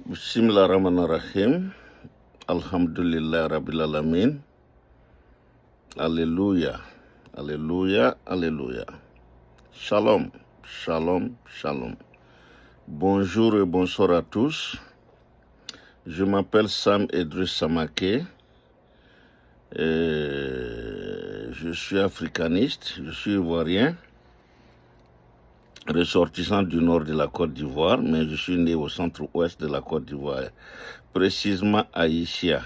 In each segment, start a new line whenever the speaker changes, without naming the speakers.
Bismillahirrahmanirrahim. Alhamdulillah Rabbil Alamin. Alléluia. Alléluia. Alléluia. Shalom. Shalom. Shalom. Bonjour et bonsoir à tous. Je m'appelle Sam Edris Samake. Je suis africaniste. Je suis ivoirien. Ressortissant du nord de la Côte d'Ivoire, mais je suis né au centre-ouest de la Côte d'Ivoire, précisément à Isia.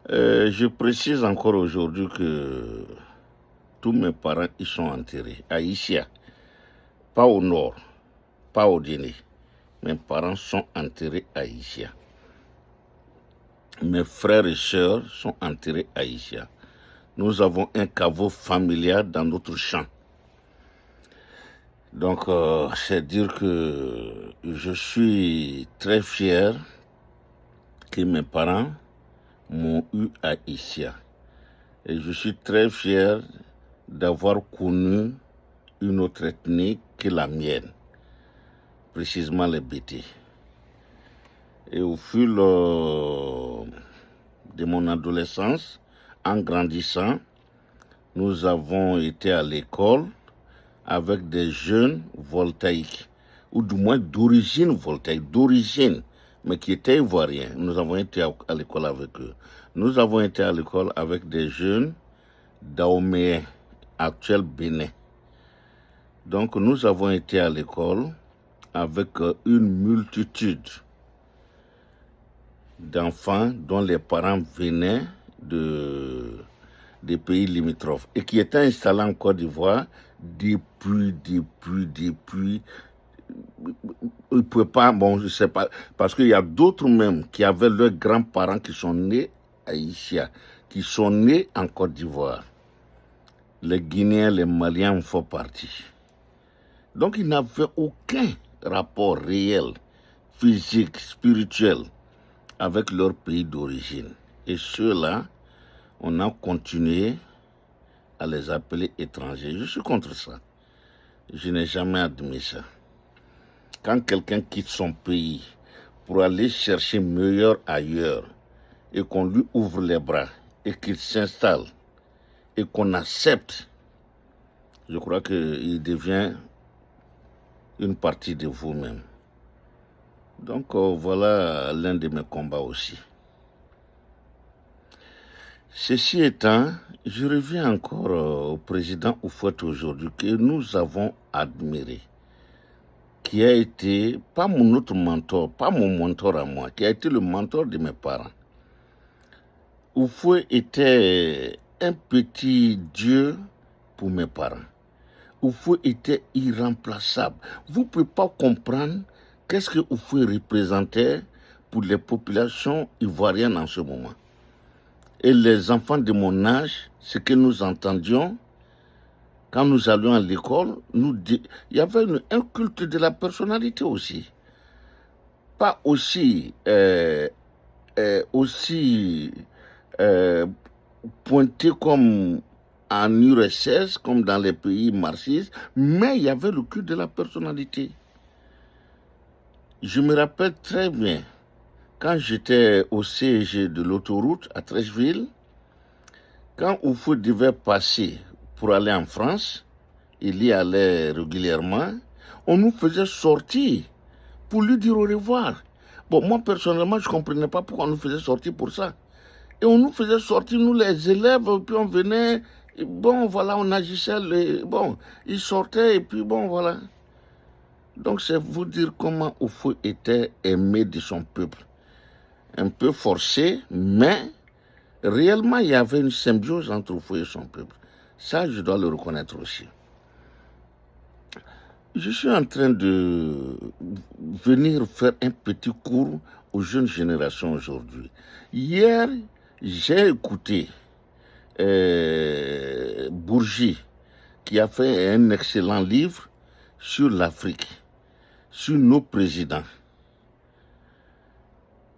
Je précise encore aujourd'hui que tous mes parents y sont enterrés, à Isia, pas au nord, pas au Guinée. Mes parents sont enterrés à Isia. Mes frères et sœurs sont enterrés à Isia. Nous avons un caveau familial dans notre champ. Donc, c'est dire que je suis très fier que mes parents m'ont eu à Isia. Et je suis très fier d'avoir connu une autre ethnie que la mienne, précisément les Bété. Et au fil de mon adolescence, en grandissant, nous avons été à l'école avec des jeunes voltaïques, ou du moins d'origine voltaïque, mais qui étaient ivoiriens. Nous avons été à l'école avec eux. Nous avons été à l'école avec des jeunes dahoméens, actuels Bénin. Donc nous avons été à l'école avec une multitude d'enfants dont les parents venaient des pays limitrophes et qui étaient installés en Côte d'Ivoire depuis, ils ne pouvaient pas, bon, je ne sais pas, parce qu'il y a d'autres même qui avaient leurs grands-parents qui sont nés à Isia, qui sont nés en Côte d'Ivoire. Les Guinéens, les Maliens en font partie. Donc ils n'avaient aucun rapport réel, physique, spirituel avec leur pays d'origine. Et ceux-là, on a continué à les appeler étrangers. Je suis contre ça. Je n'ai jamais admis ça. Quand quelqu'un quitte son pays pour aller chercher meilleur ailleurs et qu'on lui ouvre les bras et qu'il s'installe et qu'on accepte, je crois qu'il devient une partie de vous-même. Donc voilà l'un de mes combats aussi. Ceci étant, je reviens encore au président Houphouët aujourd'hui que nous avons admiré, qui a été, pas mon autre mentor, pas mon mentor à moi, qui a été le mentor de mes parents. Houphouët était un petit dieu pour mes parents. Houphouët était irremplaçable. Vous ne pouvez pas comprendre qu'est-ce que Houphouët représentait pour les populations ivoiriennes en ce moment. Et les enfants de mon âge, ce que nous entendions, quand nous allions à l'école, il y avait un culte de la personnalité aussi. Pas aussi, pointé comme en URSS, comme dans les pays marxistes, mais il y avait le culte de la personnalité. Je me rappelle très bien, quand j'étais au CEG de l'autoroute à Treichville, quand Houphouët devait passer pour aller en France, il y allait régulièrement, on nous faisait sortir pour lui dire au revoir. Bon, moi personnellement, je ne comprenais pas pourquoi on nous faisait sortir pour ça. Et on nous faisait sortir, nous les élèves, puis on venait, et bon voilà, on agissait, bon, ils sortaient, et puis bon voilà. Donc c'est vous dire comment Houphouët était aimé de son peuple. Un peu forcé, mais réellement, il y avait une symbiose entre Houphouët et son peuple. Ça, je dois le reconnaître aussi. Je suis en train de venir faire un petit cours aux jeunes générations aujourd'hui. Hier, j'ai écouté Bourgi, qui a fait un excellent livre sur l'Afrique, sur nos présidents.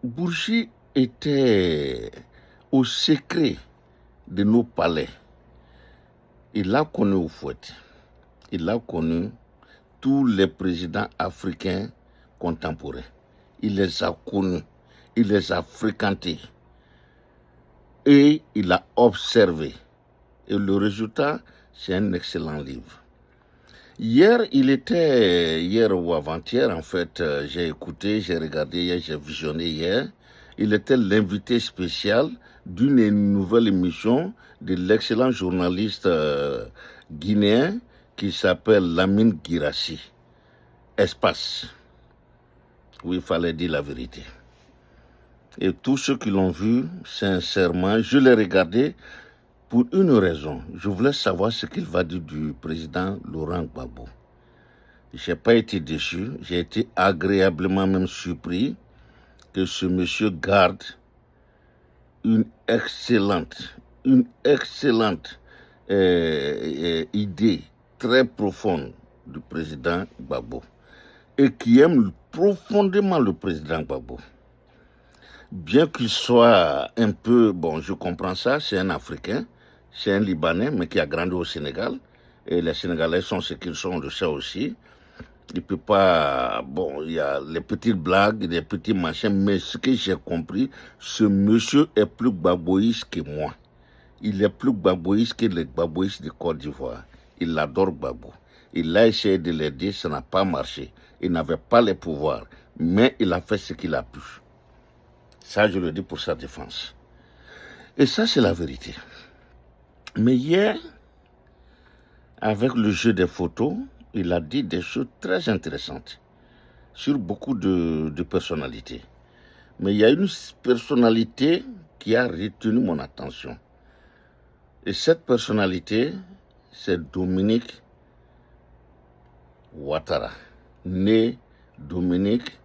Bourgi était au secret de nos palais. Il a connu Houphouët. Il a connu tous les présidents africains contemporains. il les a connus, il les a fréquentés et il a observé. Et le résultat, c'est un excellent livre. Hier ou avant-hier, en fait, j'ai écouté, j'ai regardé hier, j'ai visionné hier. Il était l'invité spécial d'une nouvelle émission de l'excellent journaliste guinéen qui s'appelle Lamine Guirassy. Espace. Oui, il fallait dire la vérité. Et tous ceux qui l'ont vu, sincèrement, je l'ai regardé pour une raison. Je voulais savoir ce qu'il va dire du président Laurent Gbagbo. Je n'ai pas été déçu, j'ai été agréablement même surpris que ce monsieur garde une excellente idée très profonde du président Gbagbo et qui aime profondément le président Gbagbo. Bien qu'il soit un peu, bon, je comprends ça, c'est un Africain, c'est un Libanais, mais qui a grandi au Sénégal. Et les Sénégalais sont ce qu'ils sont, on le sait aussi. Il ne peut pas, bon, il y a les petites blagues, les petits machins, mais ce que j'ai compris, ce monsieur est plus gbagboïste que moi. Il est plus gbagboïste que les gbagboïstes de Côte d'Ivoire. Il adore Gbagbo. Il a essayé de l'aider, ça n'a pas marché. Il n'avait pas les pouvoirs, mais il a fait ce qu'il a pu. Ça, je le dis pour sa défense. Et ça, c'est la vérité. Mais hier, avec le jeu des photos, il a dit des choses très intéressantes sur beaucoup de personnalités. Mais il y a une personnalité qui a retenu mon attention. Et cette personnalité, c'est Dominique Ouattara, né Dominique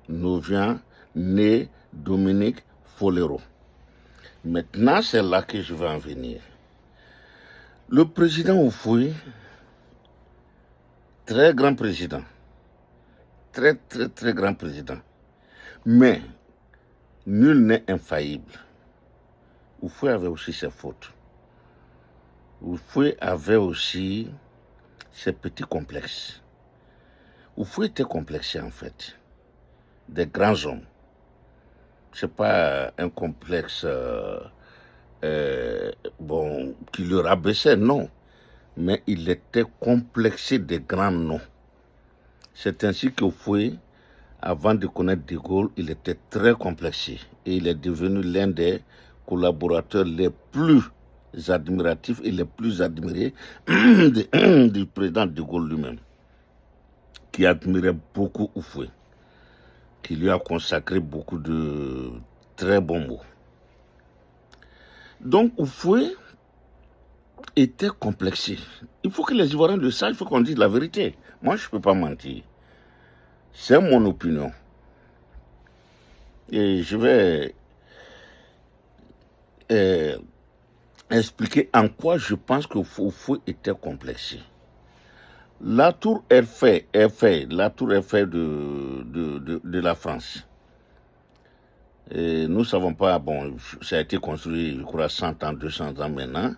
Novian, né Dominique Folero. Maintenant, c'est là que je vais en venir. Le président Houphouët, très grand président, très grand président, mais nul n'est infaillible. Houphouët avait aussi ses fautes. Houphouët avait aussi ses petits complexes. Houphouët était complexé en fait, des grands hommes. Ce n'est pas un complexe qui le rabaissait, non. Mais il était complexé des grands noms. C'est ainsi qu'Houphouët, avant de connaître De Gaulle, il était très complexé. Et il est devenu l'un des collaborateurs les plus admiratifs et les plus admirés du président De Gaulle lui-même, qui admirait beaucoup Houphouët, qui lui a consacré beaucoup de très bons mots. Donc Houphouët était complexé. Il faut que les Ivoiriens le sachent, il faut qu'on dise la vérité. Moi, je ne peux pas mentir. C'est mon opinion. Et je vais expliquer en quoi je pense que Houphouët était complexé. La tour Eiffel de la France. Et nous ne savons pas, bon, ça a été construit, je crois, 100 ans, 200 ans maintenant.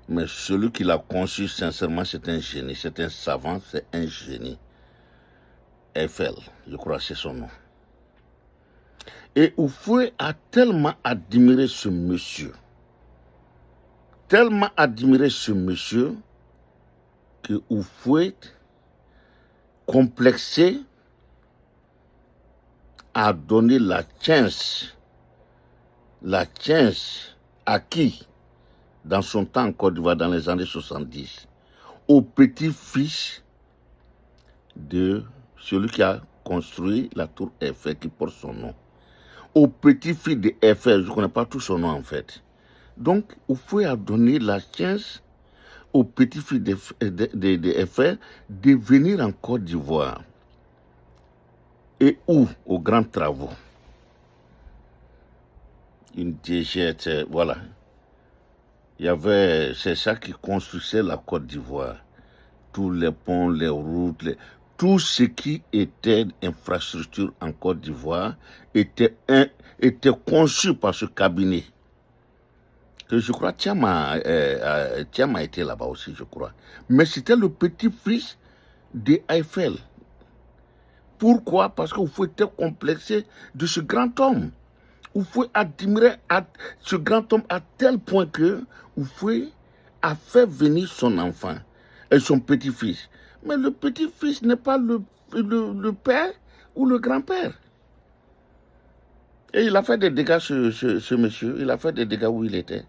Mais celui qui l'a conçu, sincèrement, c'est un génie, c'est un savant, c'est un génie. Eiffel, je crois que c'est son nom. Et Houphouët a tellement admiré ce monsieur, que Houphouët, complexé, a donné la chance à qui, dans son temps en Côte d'Ivoire, dans les années 70, au petit-fils de celui qui a construit la tour Eiffel, qui porte son nom. Au petit-fils de Eiffel, je ne connais pas tout son nom en fait. Donc, Houphouët a donné la chance au petit-fils de Eiffel de venir en Côte d'Ivoire. Et où? Aux grands travaux. Une dégette, voilà. C'est ça qui construisait la Côte d'Ivoire. Tous les ponts, les routes, tout ce qui était infrastructure en Côte d'Ivoire était conçu par ce cabinet. Que je crois, Thiam a été là-bas aussi, je crois. Mais c'était le petit-fils d'Eiffel. Pourquoi? Parce que vous pouvez être complexé de ce grand homme. Vous pouvez admirer ce grand homme à tel point que vous pouvez a fait venir son enfant et son petit-fils. Mais le petit-fils n'est pas le père ou le grand-père. Et il a fait des dégâts, ce monsieur. Il a fait des dégâts où il était.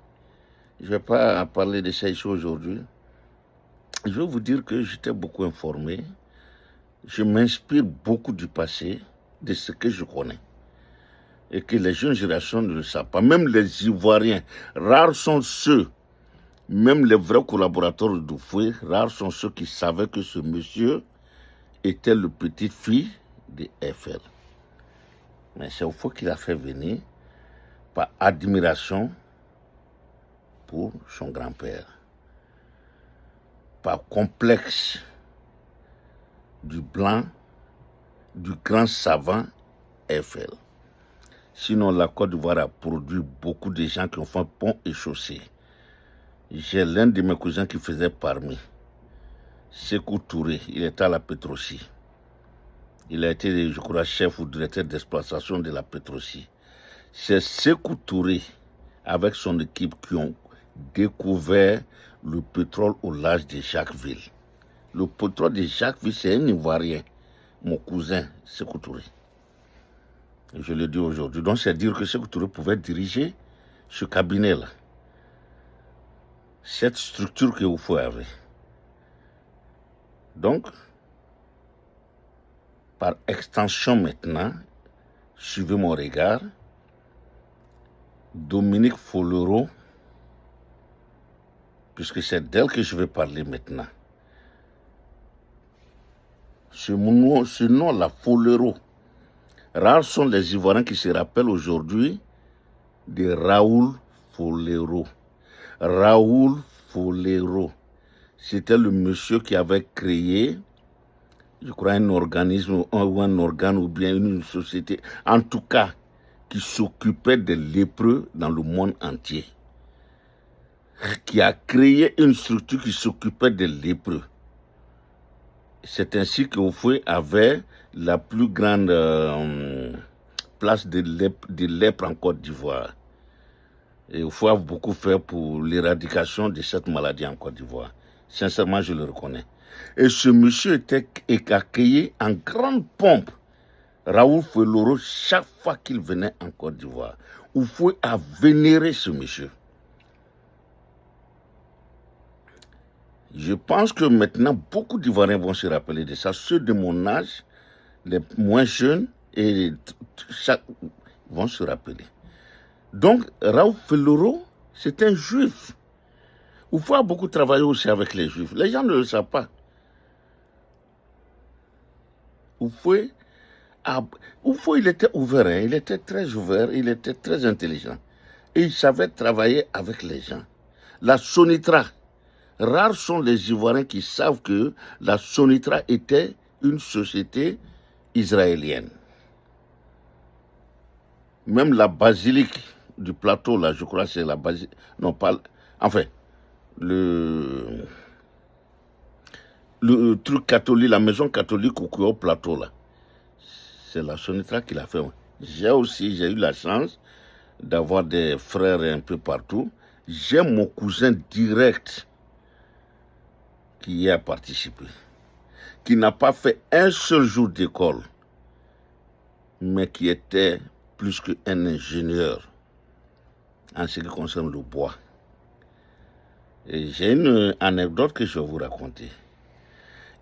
Je ne vais pas parler de ces choses aujourd'hui. Je vais vous dire que j'étais beaucoup informé. Je m'inspire beaucoup du passé, de ce que je connais. Et que les jeunes générations ne le savent pas. Même les Ivoiriens, rares sont ceux, même les vrais collaborateurs de Dufoué, rares sont ceux qui savaient que ce monsieur était le petit-fils de Eiffel. Mais c'est au fond qu'il a fait venir par admiration pour son grand-père, par complexe du blanc, du grand savant Eiffel. Sinon, la Côte d'Ivoire a produit beaucoup de gens qui ont fait pont et chaussée. J'ai l'un de mes cousins qui faisait parmi. Sékou Touré, il était à la Petrosi. Il a été, je crois, chef ou directeur d'exploitation de la Petrosi. C'est Sékou Touré, avec son équipe, qui ont découvert le pétrole au large de Jacquesville. Le pétrole de Jacquesville, c'est un Ivoirien, mon cousin Sékou Touré. Je le dis aujourd'hui. Donc, c'est dire que Sékou Touré pouvait diriger ce cabinet-là. Cette structure que vous avez. Donc, par extension maintenant, suivez mon regard, Dominique Follero, puisque c'est d'elle que je vais parler maintenant. Ce nom-là, Follero, rares sont les Ivoiriens qui se rappellent aujourd'hui de Raoul Follero. Raoul Follero, c'était le monsieur qui avait créé, je crois, un organisme ou un organe ou bien une société, en tout cas, qui s'occupait des lépreux dans le monde entier. Qui a créé une structure qui s'occupait des lépreux. C'est ainsi que Oufoué avait la plus grande place de lèpre en Côte d'Ivoire. Et Oufoué a beaucoup fait pour l'éradication de cette maladie en Côte d'Ivoire. Sincèrement, je le reconnais. Et ce monsieur était accueilli en grande pompe. Raoul Follero, chaque fois qu'il venait en Côte d'Ivoire, Oufoué a vénéré ce monsieur. Je pense que maintenant, beaucoup d'Ivoiriens vont se rappeler de ça. Ceux de mon âge, les moins jeunes, vont se rappeler. Donc, Raoul Follero, c'est un juif. Oufoué a beaucoup travaillé aussi avec les juifs. Les gens ne le savent pas. Oufoué, il était ouvert, hein. Il était très ouvert, il était très intelligent. Et il savait travailler avec les gens. La Sonitra, rares sont les Ivoiriens qui savent que la Sonitra était une société israélienne. Même la basilique du plateau, là, je crois que c'est la basilique. Non, pas. Enfin, le truc catholique, la maison catholique au plateau, là. C'est la Sonitra qui l'a fait. J'ai eu la chance d'avoir des frères un peu partout. J'ai mon cousin direct qui y a participé, qui n'a pas fait un seul jour d'école, mais qui était plus qu'un ingénieur en ce qui concerne le bois. Et j'ai une anecdote que je vais vous raconter.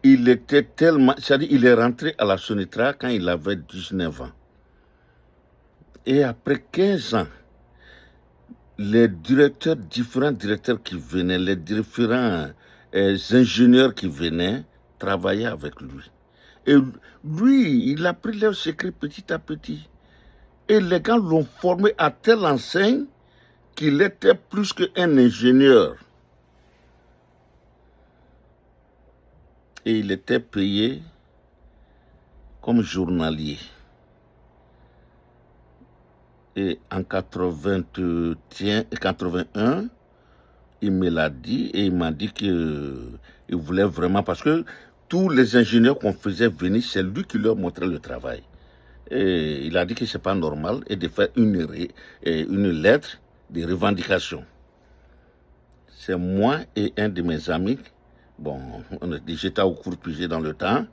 Il était tellement... C'est-à-dire, il est rentré à la Sonitra quand il avait 19 ans. Et après 15 ans, les différents directeurs qui venaient, les différents ingénieurs qui venaient, travaillaient avec lui. Et lui, il a pris leur secret petit à petit. Et les gars l'ont formé à telle enseigne qu'il était plus qu'un ingénieur. Et il était payé comme journalier. Et en 81, il me l'a dit et il m'a dit qu'il voulait vraiment... Parce que tous les ingénieurs qu'on faisait venir, c'est lui qui leur montrait le travail. Et il a dit que ce n'est pas normal et de faire une lettre de revendication. C'est moi et un de mes amis. Bon, j'étais au cours pigé dans le temps.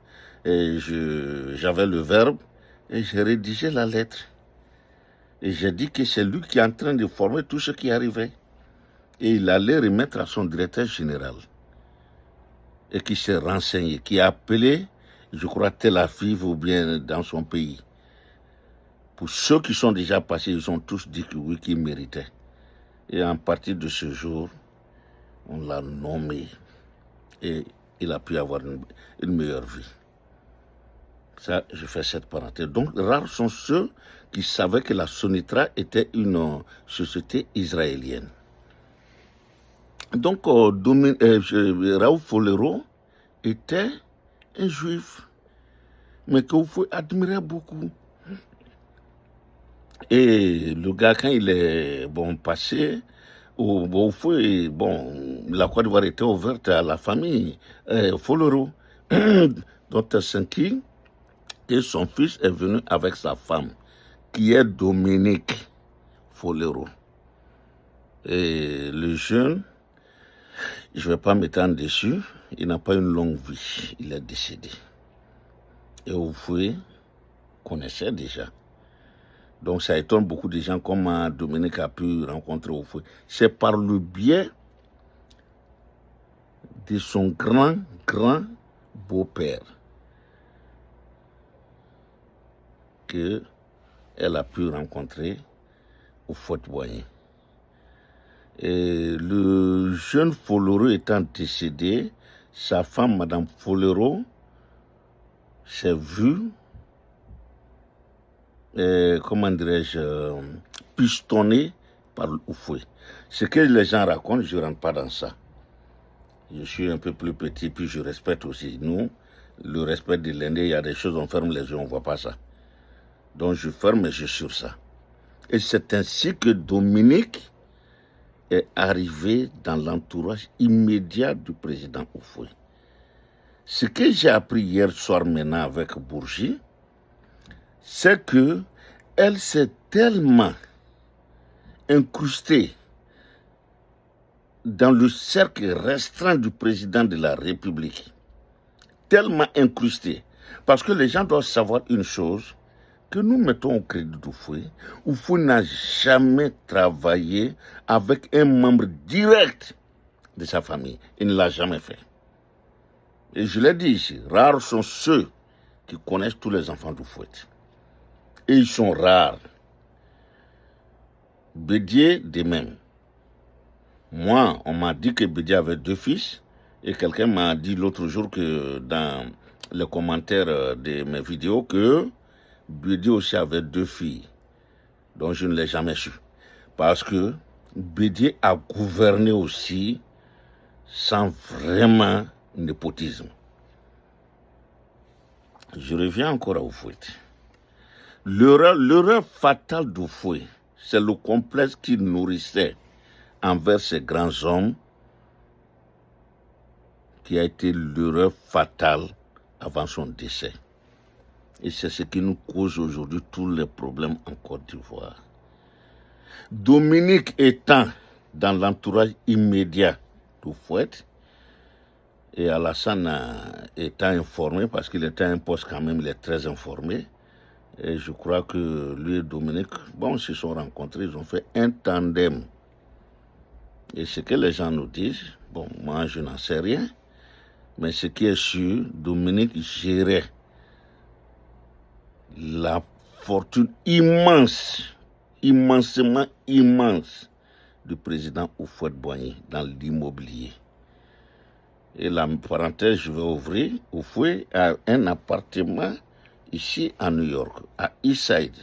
Et j'avais le verbe et j'ai rédigé la lettre. Et j'ai dit que c'est lui qui est en train de former tout ce qui arrivait. Et il allait remettre à son directeur général. Et qui s'est renseigné, qui a appelé, je crois, Tel Aviv ou bien dans son pays. Pour ceux qui sont déjà passés, ils ont tous dit que oui, qu'ils méritaient. Et à partir de ce jour, on l'a nommé. Et il a pu avoir une meilleure vie. Ça, je fais cette parenthèse. Donc, rares sont ceux qui savaient que la Sonitra était une société israélienne. Donc, Raoul Folero était un juif, mais que vous pouvez admirer beaucoup. Et le gars, quand il est passé, la Côte d'Ivoire était ouverte à la famille Folero. Donc, Senki et son fils est venu avec sa femme, qui est Dominique Folero. Et le jeune, je ne vais pas m'étendre dessus, il n'a pas une longue vie, il est décédé. Et Oufoué connaissait déjà. Donc ça étonne beaucoup de gens comment Dominique a pu rencontrer Oufoué. C'est par le biais de son grand beau-père qu'elle a pu rencontrer Houphouët-Boigny. Et le jeune Folero étant décédé, sa femme, Madame Folero, s'est vue, comment dirais-je, pistonnée par Houphouët. Ce que les gens racontent, je ne rentre pas dans ça. Je suis un peu plus petit, puis je respecte aussi. Nous, le respect de l'aîné, il y a des choses, on ferme les yeux, on ne voit pas ça. Donc je ferme et je suis sur ça. Et c'est ainsi que Dominique est arrivé dans l'entourage immédiat du président Houphouët. Ce que j'ai appris hier soir maintenant avec Bourgi, c'est que elle s'est tellement incrustée dans le cercle restreint du président de la République. Tellement incrustée. Parce que les gens doivent savoir une chose, que nous mettons au crédit d'Houphouët. Houphouët n'a jamais travaillé avec un membre direct de sa famille. Il ne l'a jamais fait. Et je l'ai dit ici, rares sont ceux qui connaissent tous les enfants d'Houphouët. Et ils sont rares. Bédié de même. Moi, on m'a dit que Bédié avait 2 fils. Et quelqu'un m'a dit l'autre jour que dans les commentaires de mes vidéos que Bédié aussi avait 2 filles. Donc je ne l'ai jamais su. Parce que Bédié a gouverné aussi sans vraiment népotisme. Je reviens encore à Houphouët. L'erreur fatale d'Houphouët, c'est le complexe qu'il nourrissait envers ces grands hommes qui a été l'erreur fatale avant son décès. Et c'est ce qui nous cause aujourd'hui tous les problèmes en Côte d'Ivoire. Dominique étant dans l'entourage immédiat d'Houphouët, et Alassane étant informé, parce qu'il était à un poste quand même, il est très informé. Et je crois que lui et Dominique, ils se sont rencontrés, ils ont fait un tandem. Et ce que les gens nous disent, moi je n'en sais rien, mais ce qui est sûr, Dominique gérait la fortune immensement immense du président Houphouët-Boigny dans l'immobilier. Et la parenthèse, je vais ouvrir, Houphouët a un appartement ici à New York, à Eastside,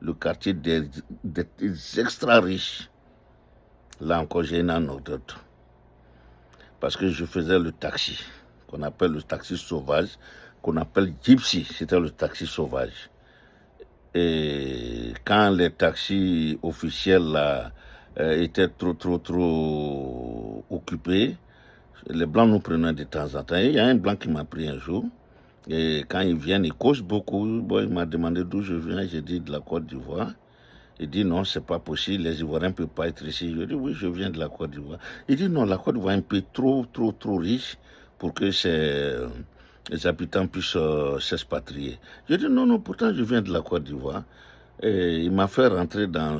le quartier des extra riches. Là encore, j'ai une anecdote. Parce que je faisais le taxi, qu'on appelle le taxi sauvage, qu'on appelle Gypsy, c'était le taxi sauvage. Et quand les taxis officiels là, étaient trop occupés, les Blancs nous prenaient de temps en temps. Et il y a un Blanc qui m'a pris un jour. Et quand ils viennent, ils causent beaucoup. Bon, il m'a demandé d'où je viens. J'ai dit de la Côte d'Ivoire. Il dit non, c'est pas possible. Les Ivoiriens ne peuvent pas être ici. Je dis oui, je viens de la Côte d'Ivoire. Il dit non, la Côte d'Ivoire est un pays trop riche pour que les habitants puissent s'expatrier. Je dis non, pourtant je viens de la Côte d'Ivoire. Et il m'a fait rentrer dans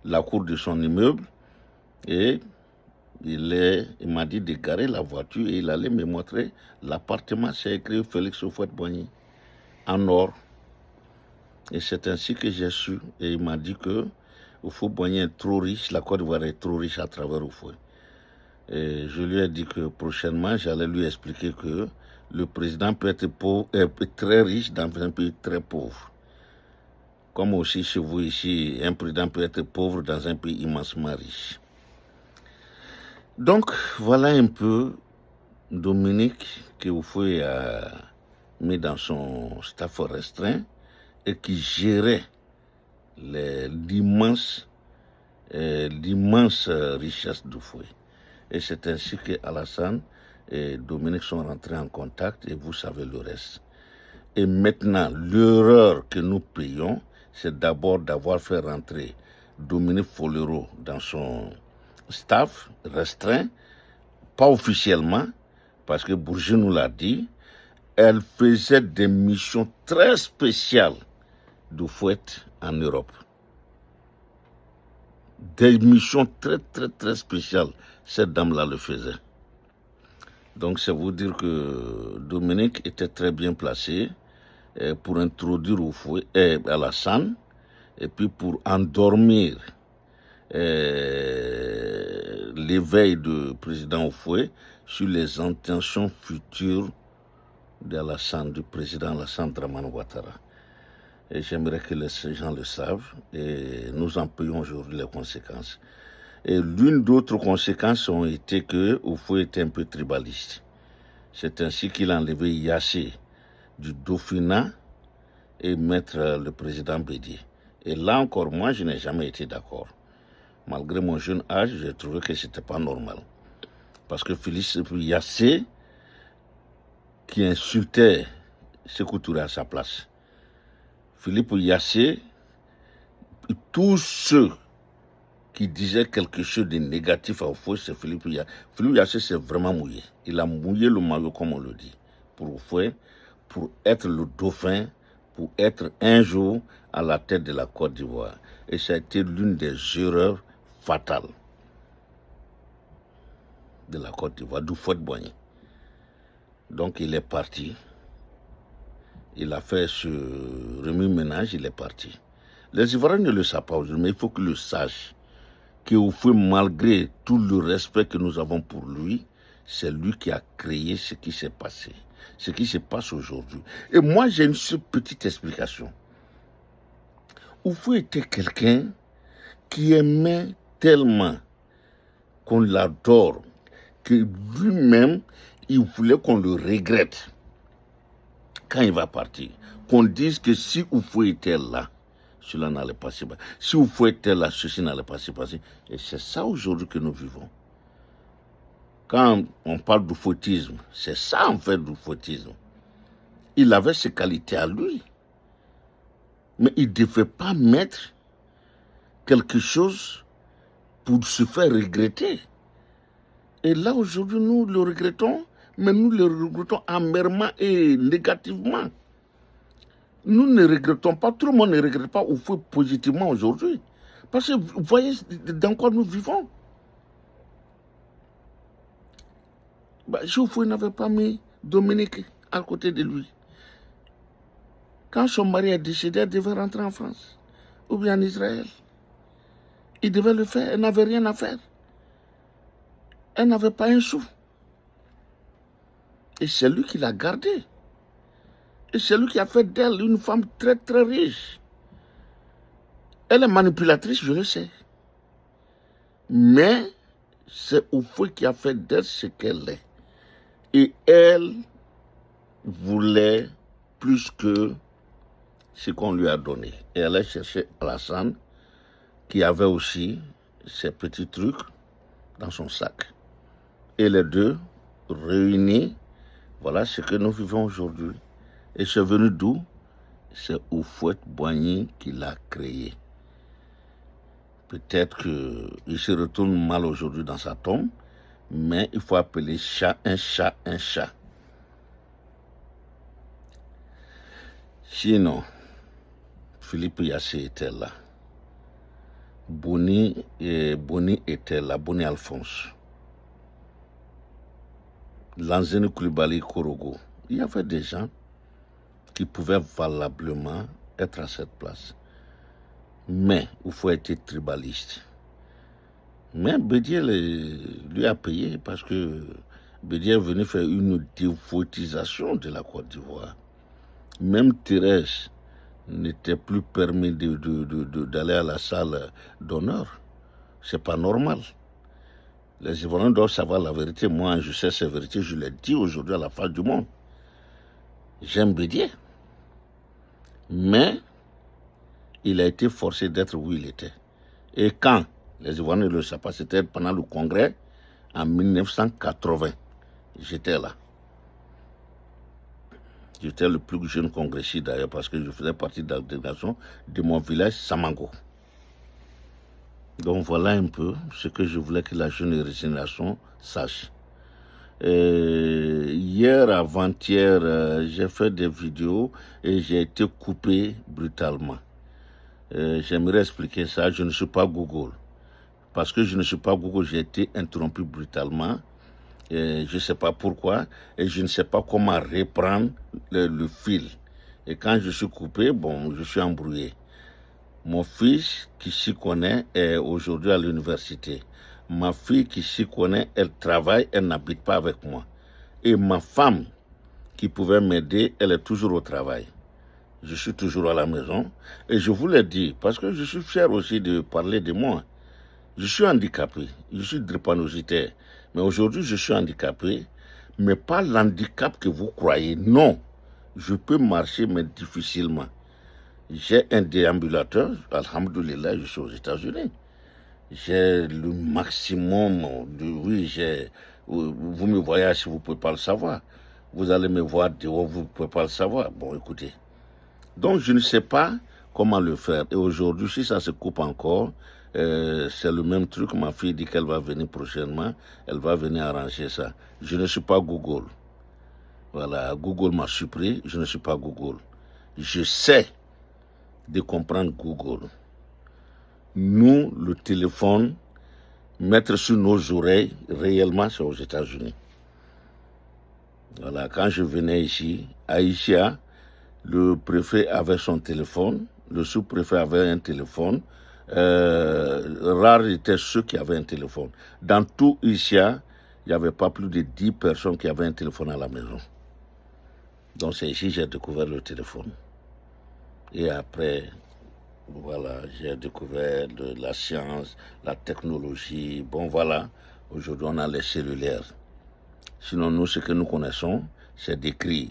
la cour de son immeuble et il m'a dit de garer la voiture et il allait me montrer l'appartement. C'est écrit Félix Houphouët-Boigny en or. Et c'est ainsi que j'ai su. Et il m'a dit que Houphouët-Boigny est trop riche, la Côte d'Ivoire est trop riche à travers Houphouët. Et je lui ai dit que prochainement, j'allais lui expliquer que le président peut être très riche dans un pays très pauvre. Comme aussi chez vous ici, un président peut être pauvre dans un pays immensement riche. Donc, voilà un peu Dominique que Houphouët a mis dans son staff restreint et qui gérait l'immense richesse d'Houphouët. Et c'est ainsi que Alassane et Dominique sont rentrés en contact et vous savez le reste. Et maintenant, l'erreur que nous payons, c'est d'abord d'avoir fait rentrer Dominique Folero dans son staff restreint, pas officiellement, parce que Bourget nous l'a dit, elle faisait des missions très spéciales d'Houphouët en Europe. Des missions très spéciales, cette dame-là le faisait. Donc c'est vous dire que Dominique était très bien placé pour introduire Alassane et puis pour endormir l'éveil du président Houphouët sur les intentions futures du président Alassane Dramane Ouattara. Et j'aimerais que ces gens le savent et nous en payons aujourd'hui les conséquences. Et l'une d'autres conséquences ont été que Houphouët était un peu tribaliste. C'est ainsi qu'il a enlevé Yassé du Dauphinat et mettre le président Bédié. Et là encore, moi, je n'ai jamais été d'accord. Malgré mon jeune âge, j'ai trouvé que ce n'était pas normal. Parce que Félix Yassé, qui insultait Sékou Touré à sa place, Philippe Yassé, tous ceux qui disaient quelque chose de négatif à Houphouët, c'est Philippe Yassé. Philippe Yassé s'est vraiment mouillé. Il a mouillé le maillot, comme on le dit, pour Houphouët, pour être le dauphin, pour être un jour à la tête de la Côte d'Ivoire. Et ça a été l'une des erreurs fatales de la Côte d'Ivoire, d'Houphouët-Boigny. Donc il est parti. Il a fait ce remue-ménage, il est parti. Les Ivoiriens ne le savent pas aujourd'hui, mais il faut qu'ils le sachent. Que Houphouët, malgré tout le respect que nous avons pour lui, c'est lui qui a créé ce qui s'est passé, ce qui se passe aujourd'hui. Et moi, j'ai une seule petite explication. Houphouët était quelqu'un qui aimait tellement qu'on l'adore, que lui-même, il voulait qu'on le regrette quand il va partir. Qu'on dise que si Houphouët était là, cela n'allait pas se passer. Si Houphouët était là, ceci n'allait pas se passer. Et c'est ça aujourd'hui que nous vivons. Quand on parle d'Houphouëtisme, c'est ça en fait l'Houphouëtisme. Il avait ses qualités à lui. Mais il ne devait pas mettre quelque chose pour se faire regretter. Et là, aujourd'hui, nous le regrettons, mais nous le regrettons amèrement et négativement. Nous ne regrettons pas, tout le monde ne regrette pas Houphouët positivement aujourd'hui. Parce que vous voyez dans quoi nous vivons. Si Houphouët n'avait pas mis Dominique à côté de lui, quand son mari est décédé, elle devait rentrer en France ou bien en Israël. Il devait le faire, elle n'avait rien à faire. Elle n'avait pas un sou. Et c'est lui qui l'a gardée. Et c'est lui qui a fait d'elle une femme très riche. Elle est manipulatrice, je le sais. Mais c'est Houphouët qui a fait d'elle ce qu'elle est. Et elle voulait plus que ce qu'on lui a donné. Et elle a cherché Alassane, qui avait aussi ses petits trucs dans son sac. Et les deux, réunis, voilà ce que nous vivons aujourd'hui. Et c'est venu d'où? C'est Houphouët-Boigny qui l'a créé. Peut-être qu'il se retourne mal aujourd'hui dans sa tombe, mais il faut appeler chat un chat un chat. Sinon, Philippe Yassé était là. Boni était là, Boni Alphonse. Lanzeni Coulibaly Korogo. Il y avait des gens qui pouvaient valablement être à cette place. Mais il faut être tribaliste. Mais Bédier lui a payé parce que Bédier est venu faire une dévotisation de la Côte d'Ivoire. Même Thérèse n'était plus permis d'aller à la salle d'honneur. C'est pas normal. Les Ivoiriens doivent savoir la vérité. Moi, je sais cette vérité, je l'ai dit aujourd'hui à la face du monde. J'aime Bédier. Mais il a été forcé d'être où il était. Et quand les Ivoiriens ne le savent pas, c'était pendant le congrès en 1980. J'étais là. J'étais le plus jeune congressiste d'ailleurs parce que je faisais partie de la délégation de mon village, Samango. Donc voilà un peu ce que je voulais que la jeune génération sache. Hier, avant-hier, j'ai fait des vidéos et j'ai été coupé brutalement. J'aimerais expliquer ça. Je ne suis pas Google. Parce que je ne suis pas Google, j'ai été interrompu brutalement. Je ne sais pas pourquoi et je ne sais pas comment reprendre le fil. Et quand je suis coupé, bon, je suis embrouillé. Mon fils qui s'y connaît est aujourd'hui à l'université. Ma fille qui s'y connaît, elle travaille, elle n'habite pas avec moi. Et ma femme qui pouvait m'aider, elle est toujours au travail. Je suis toujours à la maison. Et je vous l'ai dit, parce que je suis fier aussi de parler de moi. Je suis handicapé, je suis drépanocytaire. Mais aujourd'hui, je suis handicapé, mais pas l'handicap que vous croyez. Non, je peux marcher, mais difficilement. J'ai un déambulateur, alhamdoulilah, je suis aux États-Unis. J'ai le maximum de... Oui, vous me voyez si vous ne pouvez pas le savoir. Vous allez me voir dehors, vous ne pouvez pas le savoir. Bon, écoutez. Donc, je ne sais pas comment le faire. Et aujourd'hui, si ça se coupe encore, c'est le même truc. Ma fille dit qu'elle va venir prochainement. Elle va venir arranger ça. Je ne suis pas Google. Voilà, Google m'a surpris. Je ne suis pas Google. Je sais de comprendre Google. Nous, le téléphone, mettre sur nos oreilles, réellement, c'est aux États-Unis. Voilà, quand je venais ici, à Isia, le préfet avait son téléphone, le sous-préfet avait un téléphone. Rares étaient ceux qui avaient un téléphone. Dans tout Isia, il n'y avait pas plus de 10 personnes qui avaient un téléphone à la maison. Donc c'est ici que j'ai découvert le téléphone. Et après, voilà, j'ai découvert la science, la technologie. Bon, voilà, aujourd'hui on a les cellulaires. Sinon, nous, ce que nous connaissons, c'est d'écrire.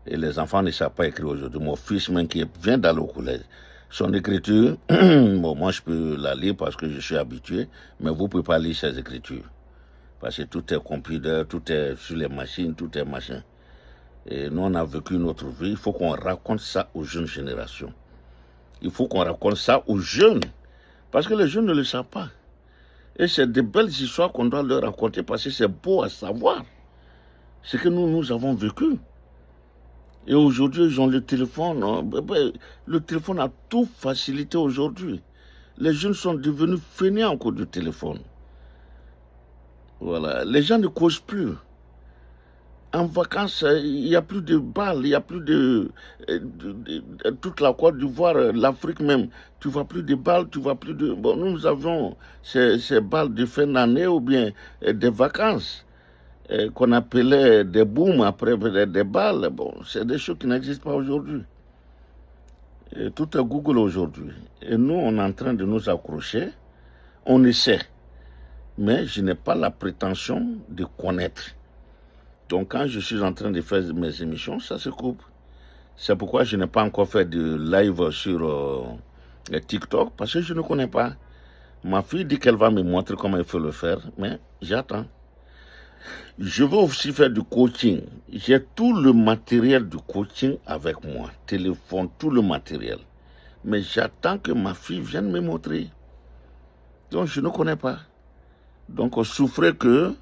Et les enfants ne savent pas écrire aujourd'hui. Mon fils, même qui vient d'aller au collège, son écriture, bon, moi je peux la lire parce que je suis habitué, mais vous ne pouvez pas lire ses écritures. Parce que tout est computer, tout est sur les machines, tout est machin. Et nous, on a vécu notre vie. Il faut qu'on raconte ça aux jeunes générations. Il faut qu'on raconte ça aux jeunes. Parce que les jeunes ne le savent pas. Et c'est de belles histoires qu'on doit leur raconter parce que c'est beau à savoir. Ce que nous avons vécu. Et aujourd'hui, ils ont le téléphone. Le téléphone a tout facilité aujourd'hui. Les jeunes sont devenus fainéants à cause du téléphone. Voilà. Les gens ne causent plus. En vacances, il n'y a plus de balles, il n'y a plus de toute la Côte d'Ivoire, l'Afrique même. Tu ne vois plus de balles, tu ne vois plus de... Bon, nous avons ces balles de fin d'année ou bien des vacances qu'on appelait des booms après des balles. Bon, c'est des choses qui n'existent pas aujourd'hui. Tout est Google aujourd'hui. Et nous, on est en train de nous accrocher. On essaie. Mais je n'ai pas la prétention de connaître. Donc, quand je suis en train de faire mes émissions, ça se coupe. C'est pourquoi je n'ai pas encore fait de live sur TikTok, parce que je ne connais pas. Ma fille dit qu'elle va me montrer comment il faut le faire, mais j'attends. Je veux aussi faire du coaching. J'ai tout le matériel du coaching avec moi. Téléphone, tout le matériel. Mais j'attends que ma fille vienne me montrer. Donc je ne connais pas. Donc on souffrait que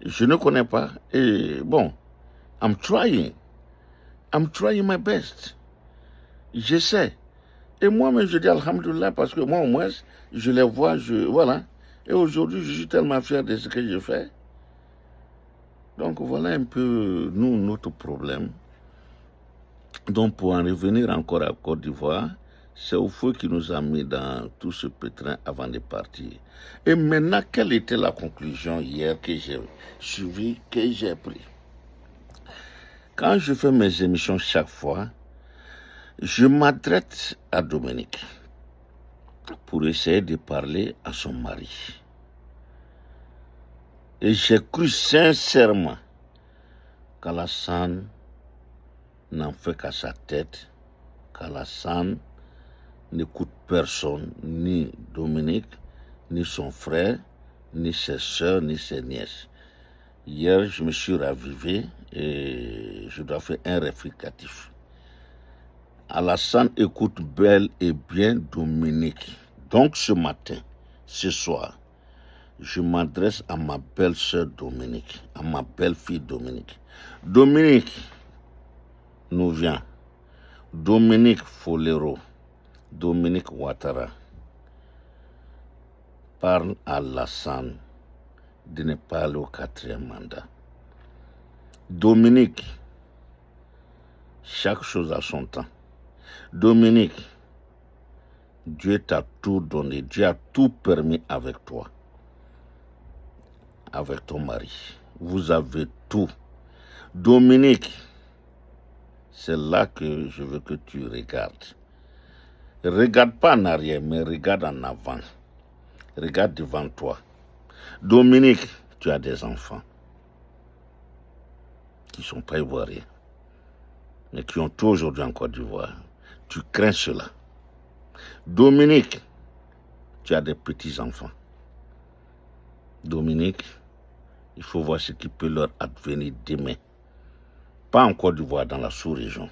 je ne connais pas. Et bon, I'm trying. I'm trying my best. J'essaie. Et moi-même, je dis alhamdoulilah parce que moi, au moins, je les vois, voilà. Et aujourd'hui, je suis tellement fier de ce que je fais. Donc voilà un peu, nous, notre problème. Donc pour en revenir encore à Côte d'Ivoire, c'est au feu qui nous a mis dans tout ce pétrin avant de partir. Et maintenant, quelle était la conclusion hier que j'ai suivie, que j'ai pris? Quand je fais mes émissions chaque fois, je m'adresse à Dominique pour essayer de parler à son mari. Et j'ai cru sincèrement qu'Alassane n'en fait qu'à sa tête, qu'Alassane n'écoute personne, ni Dominique, ni son frère, ni ses soeurs, ni ses nièces. Hier, je me suis ravivé et je dois faire un réplicatif. Alassane écoute bel et bien Dominique. Donc ce matin, ce soir, je m'adresse à ma belle-sœur Dominique, à ma belle-fille Dominique. Dominique nous vient. Dominique Folero, Dominique Ouattara, parle à Alassane de ne pas aller au 4e mandat. Dominique, chaque chose a son temps. Dominique, Dieu t'a tout donné, Dieu a tout permis avec toi, avec ton mari. Vous avez tout. Dominique, c'est là que je veux que tu regardes. Regarde pas en arrière, mais regarde en avant. Regarde devant toi. Dominique, tu as des enfants qui ne sont pas ivoiriens, mais qui ont tout aujourd'hui en Côte d'Ivoire. Tu crains cela. Dominique, tu as des petits-enfants. Dominique, il faut voir ce qui peut leur advenir demain. Pas en Côte d'Ivoire, dans la sous-région.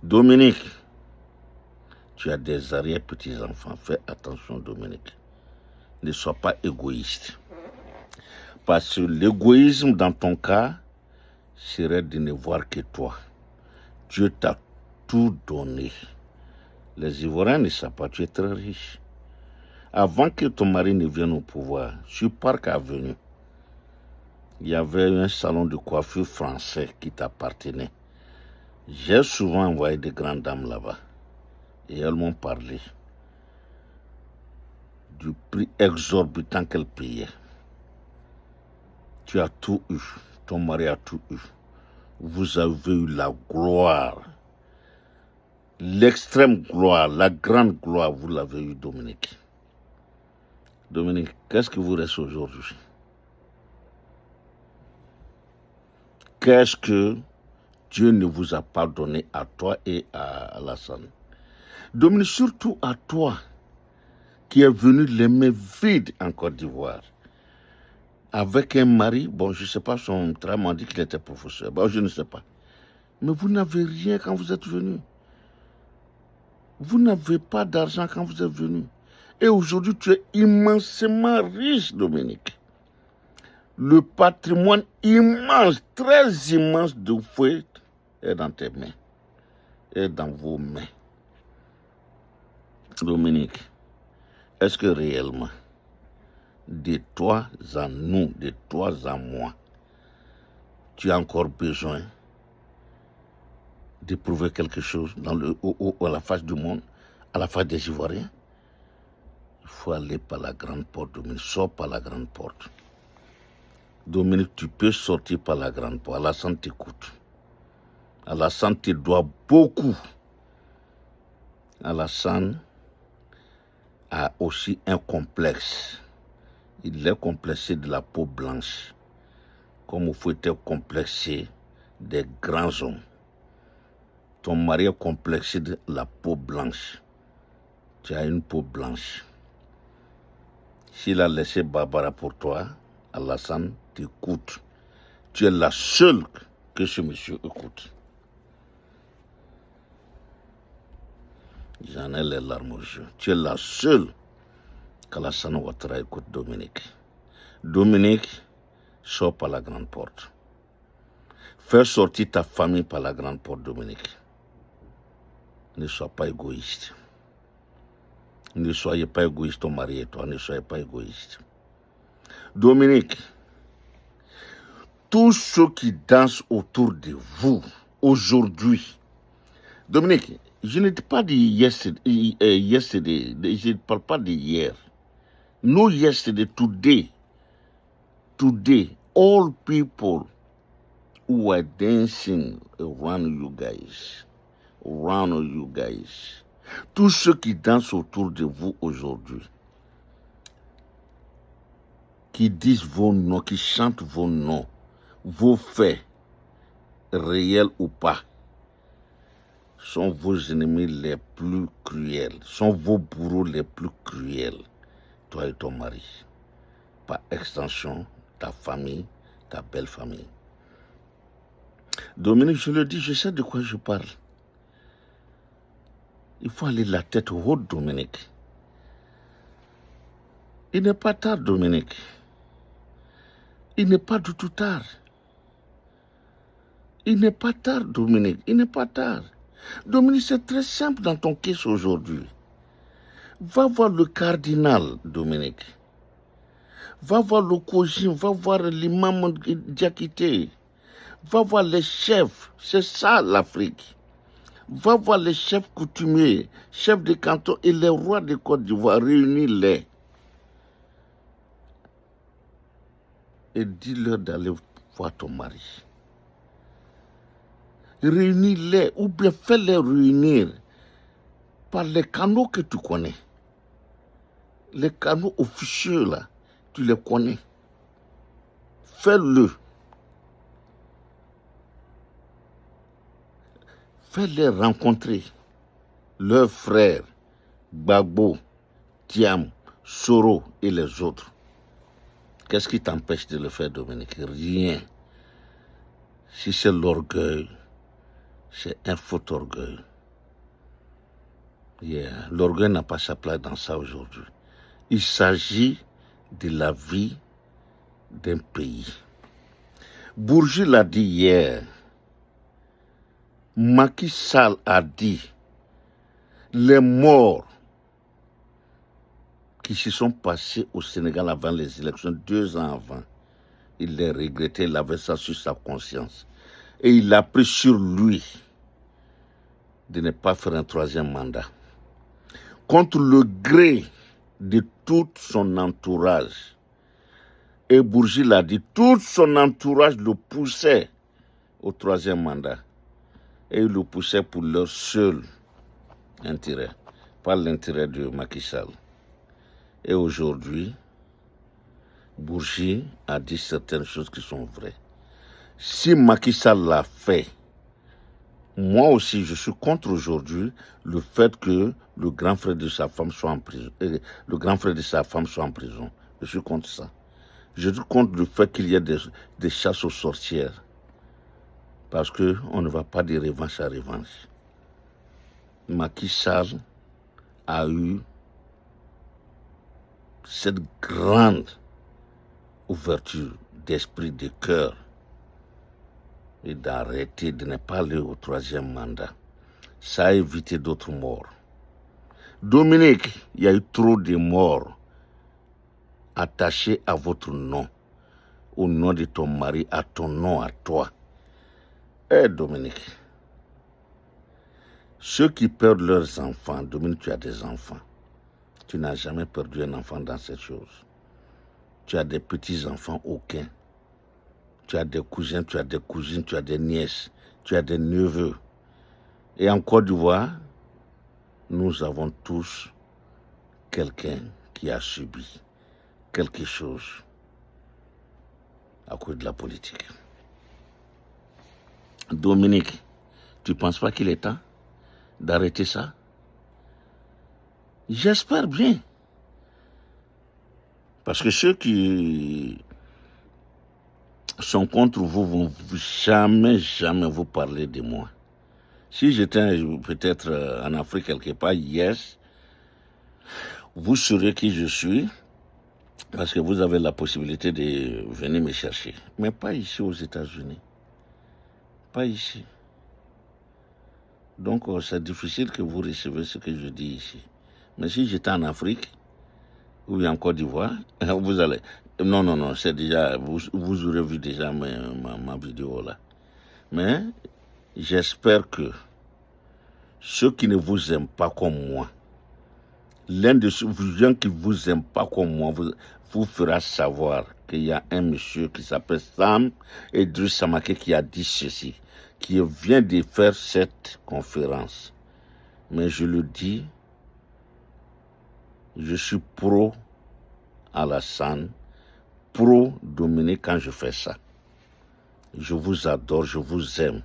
Dominique, tu as des arrière-petits-enfants. Fais attention, Dominique. Ne sois pas égoïste. Parce que l'égoïsme, dans ton cas, serait de ne voir que toi. Dieu t'a tout donné. Les Ivoiriens ne savent pas, tu es très riche. Avant que ton mari ne vienne au pouvoir, sur Parc Avenue, il y avait un salon de coiffure français qui t'appartenait. J'ai souvent envoyé des grandes dames là-bas. Et elles m'ont parlé du prix exorbitant qu'elles payaient. Tu as tout eu. Ton mari a tout eu. Vous avez eu la gloire. L'extrême gloire, la grande gloire, vous l'avez eu, Dominique. Dominique, qu'est-ce que vous reste aujourd'hui? Qu'est-ce que Dieu ne vous a pas donné à toi et à Alassane? Dominique, surtout à toi, qui est venu les mains vides en Côte d'Ivoire, avec un mari, bon, je ne sais pas, son travail m'a dit qu'il était professeur, bon, je ne sais pas. Mais vous n'avez rien quand vous êtes venu. Vous n'avez pas d'argent quand vous êtes venu. Et aujourd'hui, tu es immensément riche, Dominique. Le patrimoine immense, très immense de Fouet est dans tes mains, est dans vos mains. Dominique, est-ce que réellement, de toi à nous, de toi à moi, tu as encore besoin de prouver quelque chose à la face du monde, à la face des Ivoiriens? Il faut aller par la grande porte, Dominique. Sors par la grande porte. Dominique, tu peux sortir par la grande porte. Alassane t'écoute. Alassane te doit beaucoup. Alassane a aussi un complexe. Il est complexé de la peau blanche, comme il faut être complexé des grands hommes. Ton mari est complexé de la peau blanche. Tu as une peau blanche. S'il a laissé Barbara pour toi, Alassane t'écoute. Tu es la seule que ce monsieur écoute. J'en ai les larmes aux yeux. Tu es la seule qu'Alassane Ouattara écoute, Dominique. Dominique, sors par la grande porte. Fais sortir ta famille par la grande porte, Dominique. Ne sois pas égoïste. Ne soyez pas égoïste, ton mari et toi, ne soyez pas égoïste. Dominique, tous ceux qui dansent autour de vous aujourd'hui, Dominique, je ne dis pas de yesterday, je ne parle pas de hier. No yesterday, today, all people who are dancing around you guys, tous ceux qui dansent autour de vous aujourd'hui, qui disent vos noms, qui chantent vos noms, vos faits, réels ou pas, sont vos ennemis les plus cruels, sont vos bourreaux les plus cruels, toi et ton mari. Par extension, ta famille, ta belle famille. Dominique, je le dis, je sais de quoi je parle. Il faut aller la tête haute, Dominique. Il n'est pas tard, Dominique. Il n'est pas du tout tard. Il n'est pas tard, Dominique. Il n'est pas tard. Dominique, c'est très simple dans ton caisse aujourd'hui. Va voir le cardinal, Dominique. Va voir le cogin, va voir l'imam Diakité. Va voir les chefs. C'est ça l'Afrique. Va voir les chefs coutumiers, chefs de canton et les rois de Côte d'Ivoire, réunis-les. Et dis-leur d'aller voir ton mari. Réunis-les ou bien fais-les réunir par les canaux que tu connais. Les canaux officieux là, tu les connais. Fais-le. Fais-les rencontrer leurs frères, Gbagbo, Thiam, Soro et les autres. Qu'est-ce qui t'empêche de le faire, Dominique? Rien. Si c'est l'orgueil, c'est un faux orgueil. Yeah. L'orgueil n'a pas sa place dans ça aujourd'hui. Il s'agit de la vie d'un pays. Bourgi l'a dit hier. Macky Sall a dit, les morts qui se sont passés au Sénégal avant les élections, 2 ans avant, il les regrettait, il avait ça sur sa conscience. Et il a pris sur lui de ne pas faire un 3e mandat. Contre le gré de tout son entourage. Et Bourgi l'a dit, tout son entourage le poussait au 3e mandat. Et ils le poussaient pour leur seul intérêt, pas l'intérêt de Macky Sall. Et aujourd'hui, Bourgi a dit certaines choses qui sont vraies. Si Macky Sall l'a fait, moi aussi je suis contre aujourd'hui le fait que le grand frère de sa femme soit en prison. Le grand frère de sa femme soit en prison. Je suis contre ça. Je suis contre le fait qu'il y ait des chasses aux sorcières. Parce qu'on ne va pas de revanche à revanche. Macky Sall a eu cette grande ouverture d'esprit, de cœur, et d'arrêter de ne pas aller au 3e mandat. Ça a évité d'autres morts. Dominique, il y a eu trop de morts attachés à votre nom, au nom de ton mari, à ton nom, à toi. Dominique, ceux qui perdent leurs enfants, Dominique, tu as des enfants. Tu n'as jamais perdu un enfant dans cette chose. Tu as des petits-enfants, aucun. Tu as des cousins, tu as des cousines, tu as des nièces, tu as des neveux. Et en Côte d'Ivoire, nous avons tous quelqu'un qui a subi quelque chose à cause de la politique. Dominique, tu ne penses pas qu'il est temps d'arrêter ça? J'espère bien. Parce que ceux qui sont contre vous, vont jamais vous parler de moi. Si j'étais peut-être en Afrique quelque part, yes, vous saurez qui je suis, parce que vous avez la possibilité de venir me chercher. Mais pas ici aux États-Unis. Pas ici. Donc c'est difficile que vous recevez ce que je dis ici. Mais si j'étais en Afrique, ou en Côte d'Ivoire, vous allez... Non, c'est déjà... Vous aurez vu déjà ma vidéo là. Mais j'espère que ceux qui ne vous aiment pas comme moi, l'un de ceux qui ne vous aime pas comme moi, vous fera savoir qu'il y a un monsieur qui s'appelle Sam Idriss Samake qui a dit ceci, qui vient de faire cette conférence. Mais je le dis, je suis pro Alassane, pro Dominique quand je fais ça. Je vous adore, je vous aime.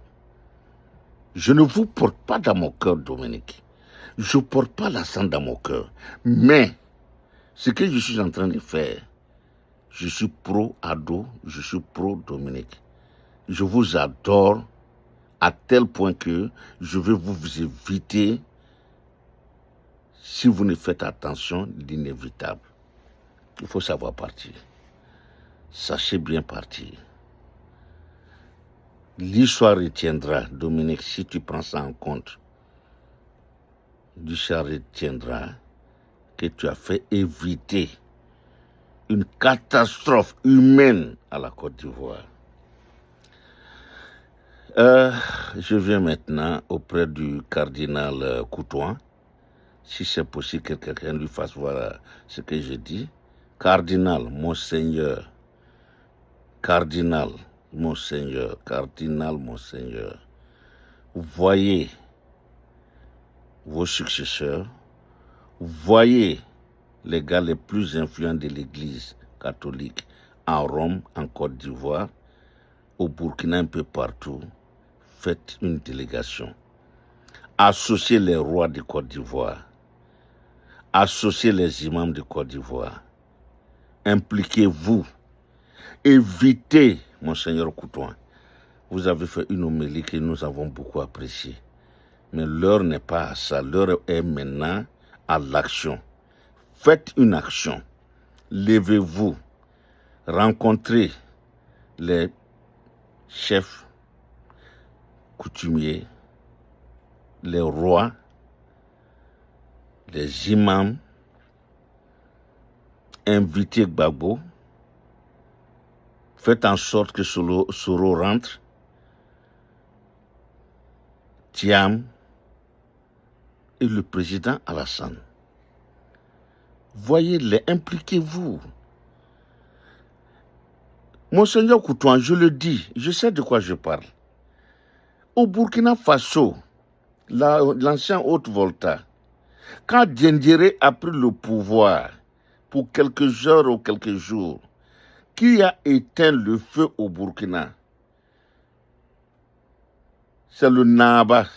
Je ne vous porte pas dans mon cœur, Dominique. Je ne porte pas Alassane dans mon cœur. Mais, ce que je suis en train de faire, je suis pro Ado, je suis pro Dominique. Je vous adore à tel point que je vais vous éviter, si vous ne faites attention, l'inévitable. Il faut savoir partir. Sachez bien partir. L'histoire retiendra, Dominique, si tu prends ça en compte. L'histoire retiendra que tu as fait éviter une catastrophe humaine à la Côte d'Ivoire. Je viens maintenant auprès du cardinal Coutouin. Si c'est possible que quelqu'un lui fasse voir ce que je dis. Cardinal, Monseigneur. Cardinal, Monseigneur. Cardinal, Monseigneur. Voyez vos successeurs. Voyez les gars les plus influents de l'Église catholique en Rome, en Côte d'Ivoire, au Burkina, un peu partout. Faites une délégation. Associez les rois de Côte d'Ivoire. Associez les imams de Côte d'Ivoire. Impliquez-vous. Évitez, Monseigneur Coutouin. Vous avez fait une homélie que nous avons beaucoup appréciée. Mais l'heure n'est pas à ça. L'heure est maintenant à l'action. Faites une action. Levez-vous. Rencontrez les chefs coutumiers, les rois, les imams. Invitez Gbagbo. Faites en sorte que Soro rentre. Thiam et le président Alassane. Voyez-les, impliquez-vous. Monseigneur Coutouin, je le dis, je sais de quoi je parle. Au Burkina Faso, l'ancien Haute-Volta, quand Diendéré a pris le pouvoir pour quelques heures ou quelques jours, qui a éteint le feu au Burkina? C'est le Naba.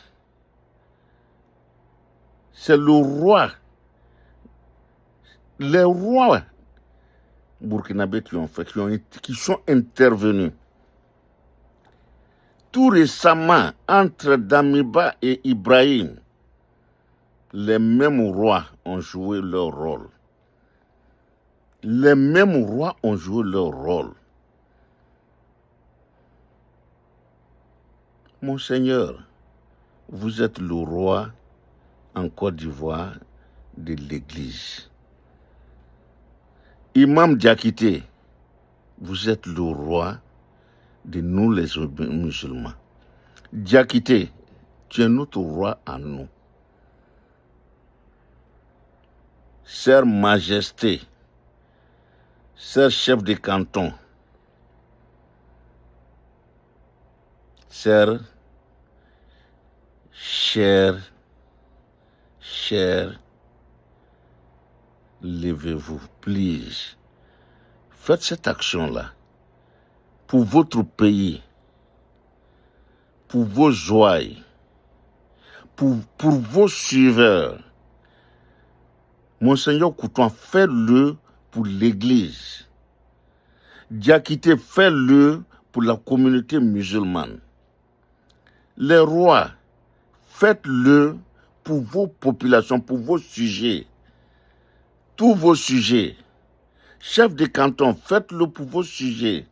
C'est le roi. Les rois burkinabés qui sont intervenus. Tout récemment, entre Damiba et Ibrahim, les mêmes rois ont joué leur rôle. Les mêmes rois ont joué leur rôle. Monseigneur, vous êtes le roi en Côte d'Ivoire de l'Église. Imam Diakité, vous êtes le roi de nous les musulmans. Diakité, tu es notre roi à nous. Sœur Majesté, sœur chef de canton, sœur, chère, levez-vous, please. Faites cette action-là pour votre pays, pour vos ouailles, pour vos suiveurs. Monseigneur Coutouin, faites-le pour l'Église. Diakité, faites-le pour pour la communauté musulmane. Les rois, faites-le pour vos populations, pour vos sujets. Tous vos sujets. Chef de canton, faites-le pour vos sujets.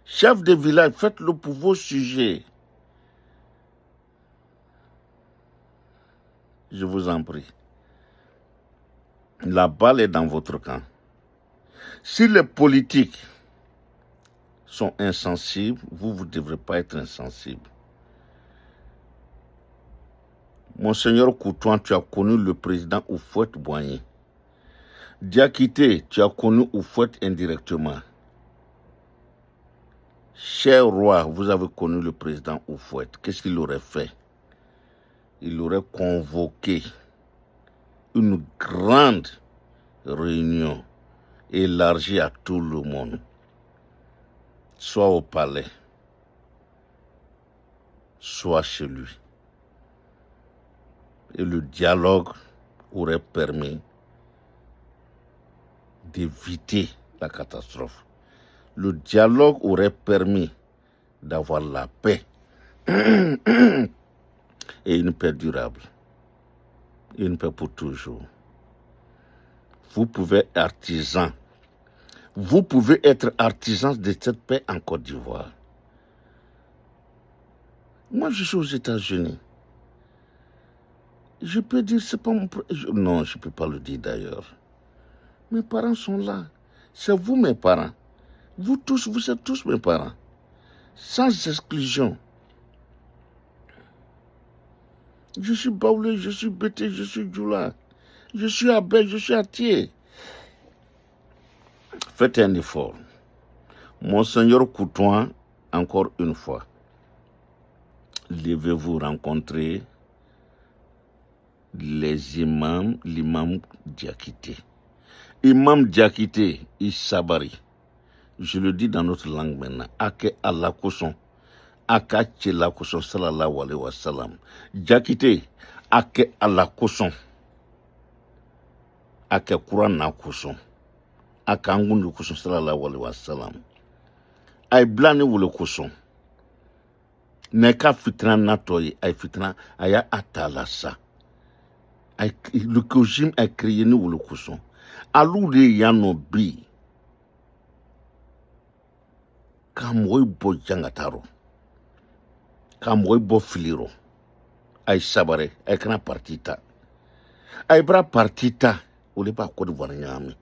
Chef de village, faites-le pour vos sujets. Je vous en prie. La balle est dans votre camp. Si les politiques sont insensibles, vous ne devrez pas être insensible. Monseigneur Coutouan, tu as connu le président Houphouët-Boigny. Diakité, tu as connu Houphouët indirectement. Cher roi, vous avez connu le président Houphouët. Qu'est-ce qu'il aurait fait? Il aurait convoqué une grande réunion élargie à tout le monde, soit au palais, soit chez lui. Et le dialogue aurait permis d'éviter la catastrophe. Le dialogue aurait permis d'avoir la paix et une paix durable. Une paix pour toujours. Vous pouvez être artisan de cette paix en Côte d'Ivoire. Moi, je suis aux États-Unis. Je peux dire, c'est pas mon... Non, je ne peux pas le dire d'ailleurs. Mes parents sont là. C'est vous mes parents. Vous êtes tous mes parents. Sans exclusion. Je suis Baoulé, je suis Bété, je suis Djoula. Je suis Abel, je suis Atié. Faites un effort. Monseigneur Coutouan, encore une fois, devez-vous rencontrer les imams, l'imam Diakité. Imam Diakité, Issabari. Je le dis dans notre langue maintenant. Ake Allah Koson. Aka Tchela Koson, sallallahu alayhi wa sallam. Diakité, Ake Allah Koson. Ake Kurana Koson. Aka Angundu Koson, sallallahu alayhi wa sallam. Ay blani wule Koson. Neka fitna natoye, ay fitna, aya atalasa. Le régime a créé nous le Koson. Alou de yano bi. Kamoi bo jangataro. Kamoi bo filiro. Ay sabare, ay kana partita. Ay bra partita. Ole ba Côte d'Ivoire nyami.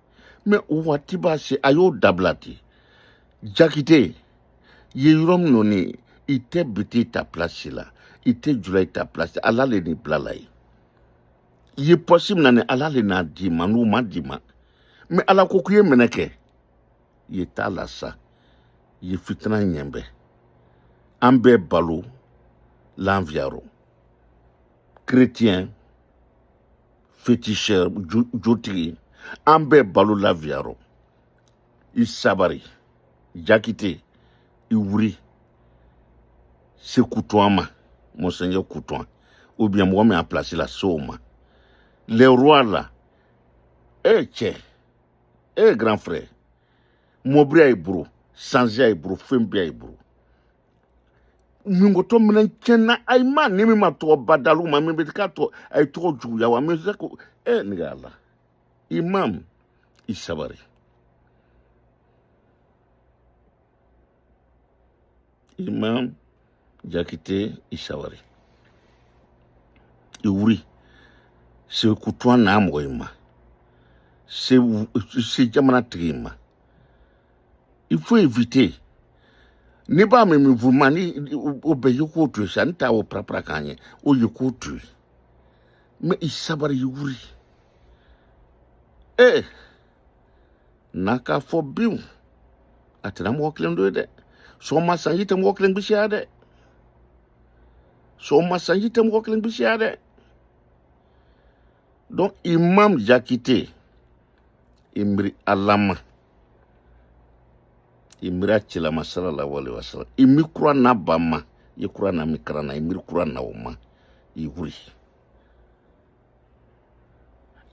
Mais ouati ba se ayo dablati. Diakité. Yérom noni. Ite biti ta place là. Ite djula ta place. Allah le ni blalay. Il est possible nane ala le na dima nou ma dima mais ala ko kuye meneke il est à la sa il fitna nyembe ambe balo l'enviaro chrétien féticheur joti ambe balo l'enviaro il sabari Diakité il wuri c'est Coutouan Monseigneur Coutouan ou bien moi me a placé la soma. Les rois là, grand frère, Mobria Ibro, Sanzia Ibro, Fembia Ibro. Mingoto menen chena ayma nimi ma to badalu ma mimi ka to ay to juya wa mi zako ngala. Imam Issabari. Imam Diakité Issabari. Iwuri. C'est Coutouan na moima. C'est Jamana Trima. Il faut éviter. Ni ba me vous mani obéir ko tu santa o prapra kanye o yukutu. Mais Issabari yuri. Naka fo biu. Atena mo klendo de. So ma sanjite mo klen bisiade. So ma sanjite mo klen bisiade. Donc, Imam Diakité, Imri Alama, Imri Achilama sallallahu alayhi wa sallam, Imi kura na bama, Ye kura na mikrana, Imri kura na oma, Iwuri.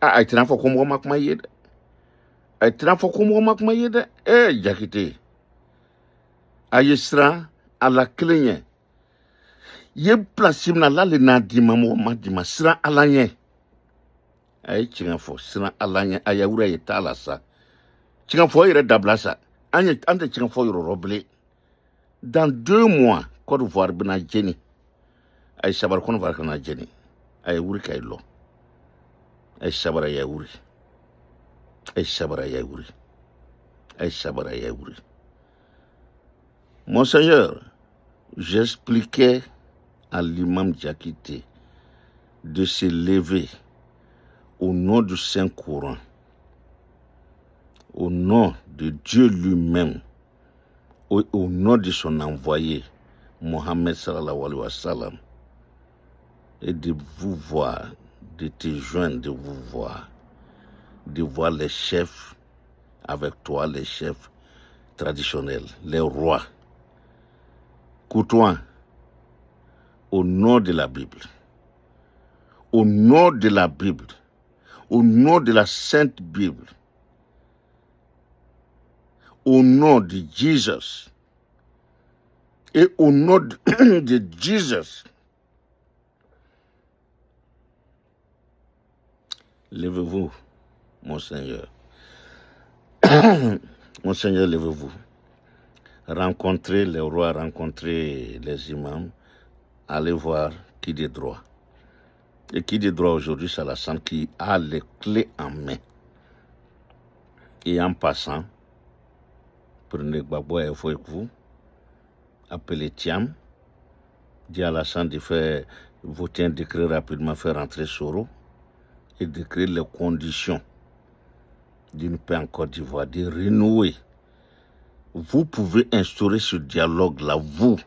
Ay tina fo komo makma yede. Ay tina fo komo makma yede. Diakité. Ayesra à la clé. Ye plasim na la le na di mamo madima sira alanye. Aye chinganfo sira alanye ayawura ye tala sa. Chinganfo yere dablasa. Ante chinganfo yoro roble. Dans 2 mois, Côte d'Ivoire bina jeni. Aye sabar kono var kana jeni. Aye wuri kay lo. Aye sabara ya wuri. Aye sabara ya wuri. Aye sabara ya wuri. Monseigneur, j'expliquais à l'imam Diakité de se lever au nom du Saint-Coran, au nom de Dieu lui-même, au nom de son envoyé, Mohammed sallallahu alayhi wa sallam, et de vous voir, de te joindre, de vous voir, de voir les chefs avec toi, les chefs traditionnels, les rois, côtoient au nom de la Bible, au nom de la Bible, au nom de la Sainte Bible, au nom de Jésus et au nom de Jésus. Levez-vous, mon Seigneur. Mon Seigneur, levez-vous. Rencontrez les rois, rencontrez les imams. Allez voir qui des droits. Et qui des droits aujourd'hui, c'est la Sainte qui a les clés en main. Et en passant, prenez Gbagbo et avec vous, appelez Thiam, dit à la Sainte de faire voter un décret rapidement, faire rentrer Soro et de créer les conditions d'une paix en Côte d'Ivoire, de renouer. Vous pouvez instaurer ce dialogue-là, vous,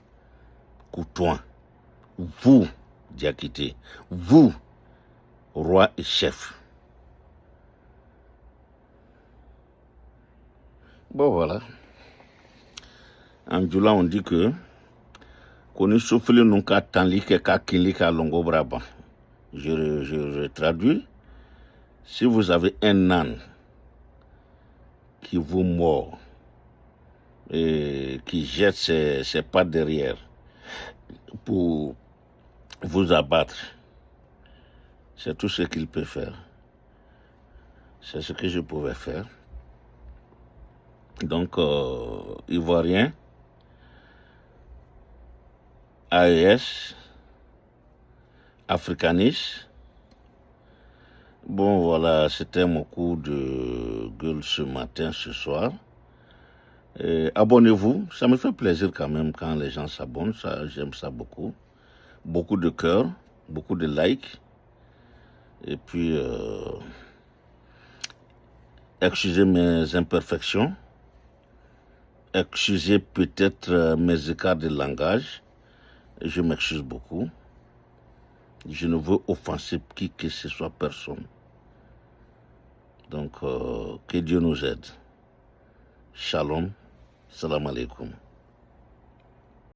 Coutouin, vous, Diakité, vous, roi et chef. Bon, voilà. En Djoula, on dit que qu'on souffle nunca tanlike ka kinlika longo braba. Je traduis. Si vous avez un âne qui vous mord et qui jette ses pattes derrière pour vous abattre, c'est tout ce qu'il peut faire. C'est ce que je pouvais faire. Donc, Ivoirien, AES, Africanis. Bon, voilà, c'était mon coup de gueule ce matin, ce soir. Abonnez-vous, ça me fait plaisir quand même quand les gens s'abonnent, j'aime ça beaucoup. Beaucoup de cœur, beaucoup de likes. Et puis, excusez mes imperfections, excusez peut-être mes écarts de langage. Je m'excuse beaucoup. Je ne veux offenser qui que ce soit personne. Donc, que Dieu nous aide. Shalom. Salam alaikum.